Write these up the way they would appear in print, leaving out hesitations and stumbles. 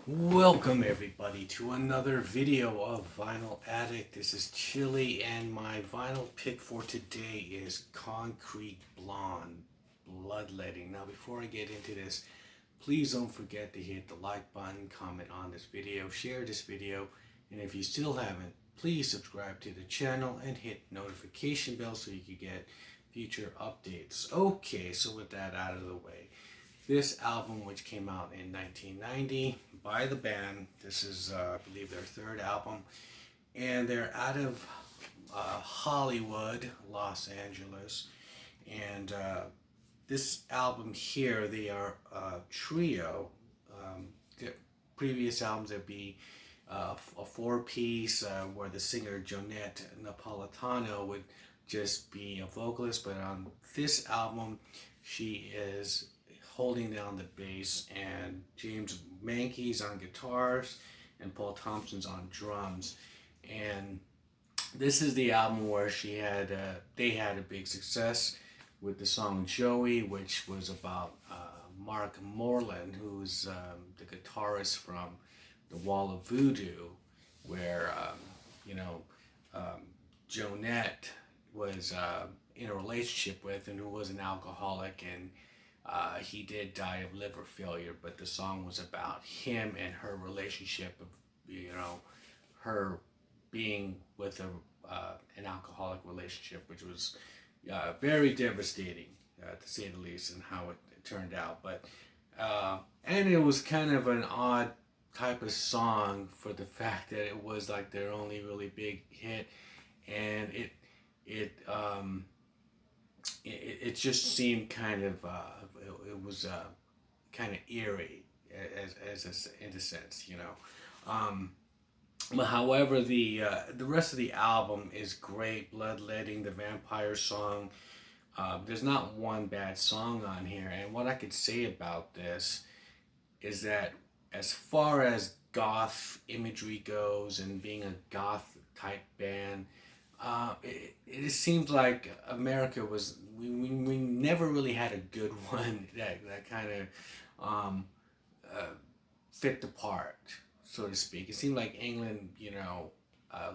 Welcome everybody to another video of Vinyl Addict. This is Chili and my vinyl pick for today is Concrete Blonde, Bloodletting. Now before I get into this, please don't forget to hit the like button, comment on this video, share this video, and if you still haven't, please subscribe to the channel and hit notification bell so you can get future updates. Okay, so with that out of the way, this album, which came out in 1990 by the band, this is, I believe, their third album, and they're out of Hollywood, Los Angeles. And this album here, they are a trio. The previous albums, there'd be a four-piece where the singer Jonette Napolitano would just be a vocalist, but on this album, she is holding down the bass, and James Mankey's on guitars, and Paul Thompson's on drums. And this is the album where they had a big success with the song Joey, which was about Mark Moreland, who's the guitarist from The Wall of Voodoo, where Jonette was in a relationship with, and who was an alcoholic, and he did die of liver failure. But the song was about him and her relationship of, her being with an alcoholic relationship, which was very devastating, to say the least, and how it turned out. But and it was kind of an odd type of song for the fact that it was like their only really big hit, and it just seemed kind of it was kind of eerie in a sense, But however, the rest of the album is great. Bloodletting, the vampire song. There's not one bad song on here, and what I could say about this is that as far as goth imagery goes and being a goth type band, it seems like America was we never really had a good one that kind of fit the part, so to speak. It seemed like England,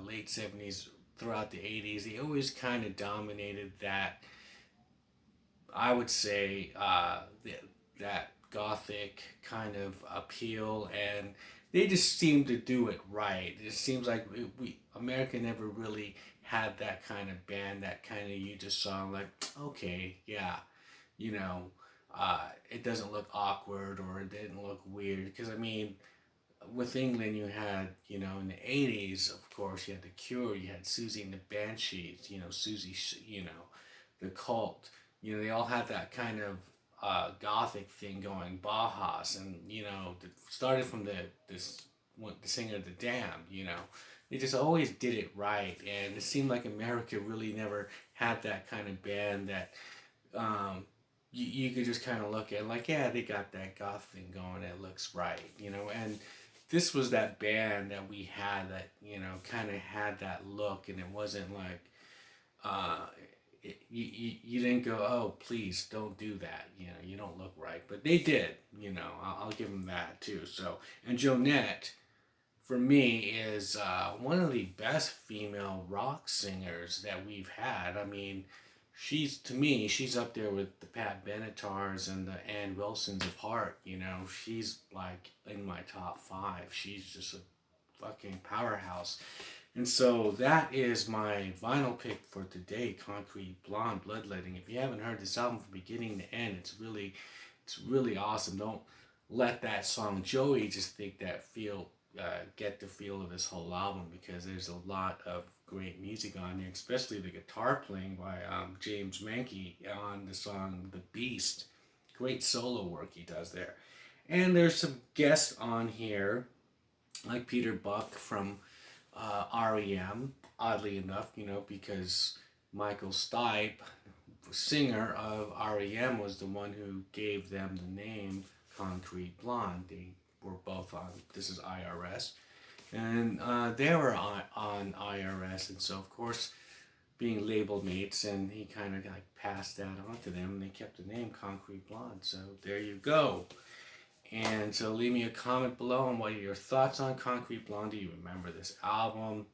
late 70s throughout the 80s, they always kind of dominated that. I would say that gothic kind of appeal, and they just seem to do it right. It seems like America never really had that kind of band that kind of you just saw like, okay, yeah, you know, it doesn't look awkward or it didn't look weird. Because I mean, with England, you had, in the 80s, of course, you had The Cure, you had Susie and the Banshees, Susie, the Cult. They all had that kind of gothic thing going, Bajas, and started from the singer of the Damned. They just always did it right, and it seemed like America really never had that kind of band that you could just kind of look at like, yeah, they got that goth thing going, it looks right, and this was that band that we had that kind of had that look, and it wasn't like you didn't go, oh, please don't do that, you don't look right, but they did. I'll give them that too. So, and Jonette, for me, is one of the best female rock singers that we've had. I mean, to me, she's up there with the Pat Benetars and the Ann Wilsons of Heart. She's like in my top 5. She's just a fucking powerhouse. And so that is my vinyl pick for today, Concrete Blonde, Bloodletting. If you haven't heard this album from beginning to end, it's really awesome. Don't let that song Joey just get the feel of this whole album, because there's a lot of great music on here, especially the guitar playing by James Mankey on the song The Beast. Great solo work he does there. And there's some guests on here, like Peter Buck from REM, oddly enough, because Michael Stipe, the singer of REM, was the one who gave them the name Concrete Blonde. They were both on This Is IRS, and they were on IRS, and so of course, being label mates, and he kind of like passed that on to them, and they kept the name Concrete Blonde. So there you go. And so leave me a comment below on what are your thoughts on Concrete Blonde. Do you remember this album?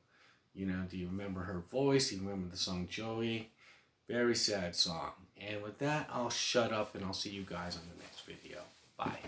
You know, do you remember her voice? Do you remember the song Joey? Very sad song. And with that, I'll shut up and I'll see you guys on the next video. Bye.